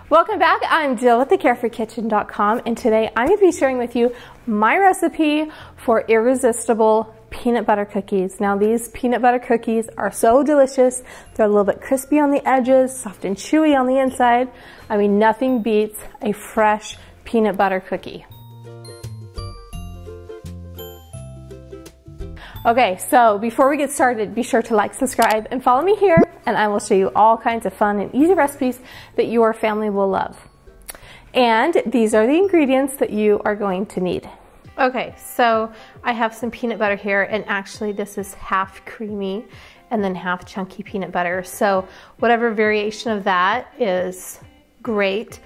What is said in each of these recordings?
Welcome back. I'm Jill with the carefreekitchen.com, and today I'm going to be sharing with you my recipe for irresistible peanut butter cookies. Now these peanut butter cookies are so delicious. They're a little bit crispy on the edges, soft and chewy on the inside. I mean, nothing beats a fresh peanut butter cookie. Okay, so before we get started, be sure to like, subscribe, and follow me here, and I will show you all kinds of fun and easy recipes that your family will love. And these are the ingredients that you are going to need. Okay, so I have some peanut butter here, and actually this is half creamy and then half chunky peanut butter. So whatever variation of that is great.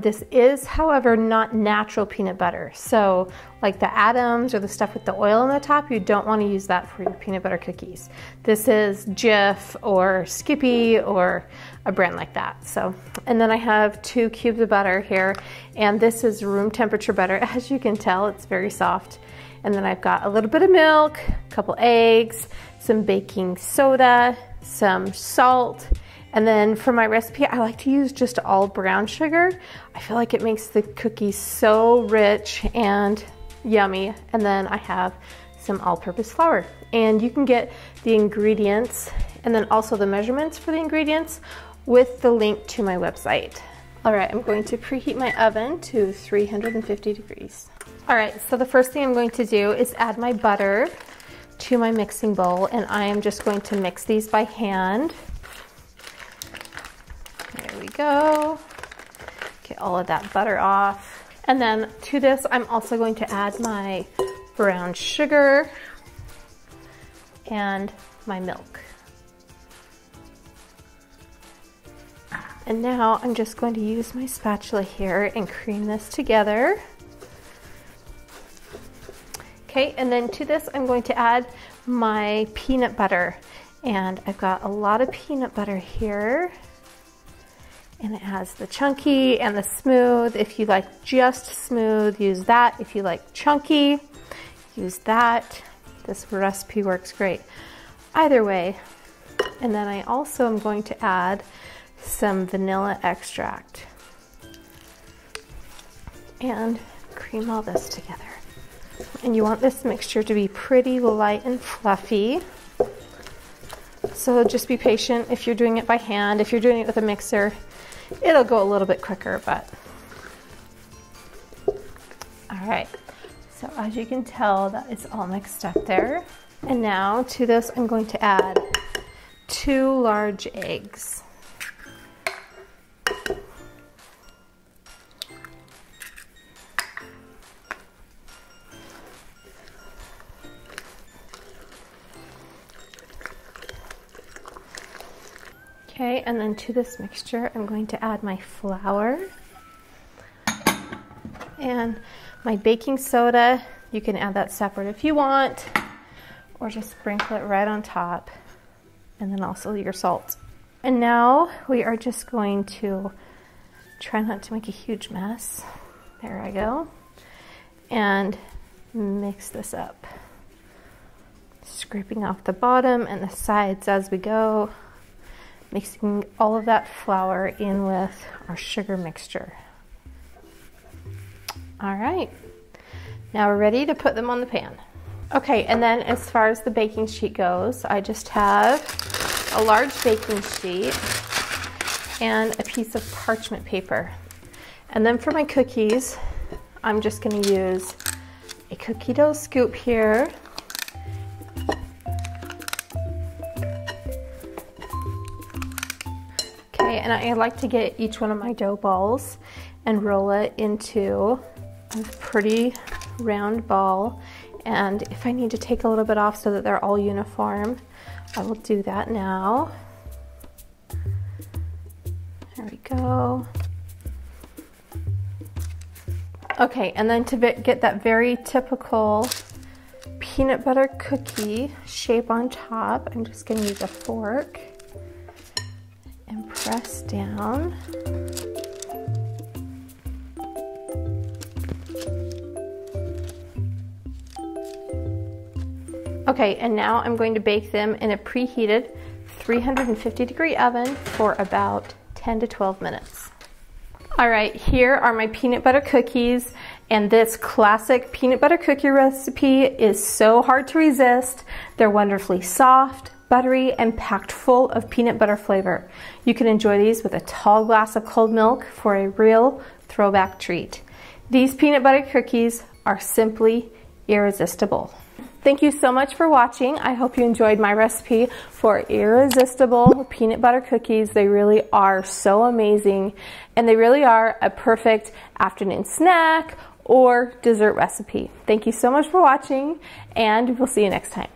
This is, however, not natural peanut butter. So like the Adams or the stuff with the oil on the top, you don't want to use that for your peanut butter cookies. This is Jif or Skippy or a brand like that. So, and then I have 2 cubes of butter here, and this is room temperature butter. As you can tell, it's very soft. And then I've got a little bit of milk, a couple eggs, some baking soda, some salt. And then for my recipe, I like to use just all brown sugar. I feel like it makes the cookies so rich and yummy. And then I have some all-purpose flour. And you can get the ingredients and then also the measurements for the ingredients with the link to my website. All right, I'm going to preheat my oven to 350 degrees. All right, so the first thing I'm going to do is add my butter to my mixing bowl, and I am just going to mix these by hand. There we go. Get all of that butter off. And then to this, I'm also going to add my brown sugar and my milk. And now I'm just going to use my spatula here and cream this together. Okay, and then to this, I'm going to add my peanut butter. And I've got a lot of peanut butter here. And it has the chunky and the smooth. If you like just smooth, use that. If you like chunky, use that. This recipe works great either way. And then I also am going to add some vanilla extract and cream all this together. And you want this mixture to be pretty light and fluffy. So just be patient if you're doing it by hand. If you're doing it with a mixer, it'll go a little bit quicker, but. All right, so as you can tell, that is all mixed up there. And now to this, I'm going to add 2 large eggs. Okay, and then to this mixture, I'm going to add my flour and my baking soda. You can add that separate if you want, or just sprinkle it right on top, and then also your salt. And now we are just going to try not to make a huge mess. There I go. And mix this up. Scraping off the bottom and the sides as we go. Mixing all of that flour in with our sugar mixture. All right, now we're ready to put them on the pan. Okay, and then as far as the baking sheet goes, I just have a large baking sheet and a piece of parchment paper. And then for my cookies, I'm just gonna use a cookie dough scoop here. And I like to get each one of my dough balls and roll it into a pretty round ball. And if I need to take a little bit off so that they're all uniform, I will do that now. There we go. Okay, and then to get that very typical peanut butter cookie shape on top, I'm just going to use a fork and press down. Okay, and now I'm going to bake them in a preheated 350 degree oven for about 10 to 12 minutes. All right, here are my peanut butter cookies, and this classic peanut butter cookie recipe is so hard to resist. They're wonderfully soft, buttery, and packed full of peanut butter flavor. You can enjoy these with a tall glass of cold milk for a real throwback treat. These peanut butter cookies are simply irresistible. Thank you so much for watching. I hope you enjoyed my recipe for irresistible peanut butter cookies. They really are so amazing, and they really are a perfect afternoon snack or dessert recipe. Thank you so much for watching, and we'll see you next time.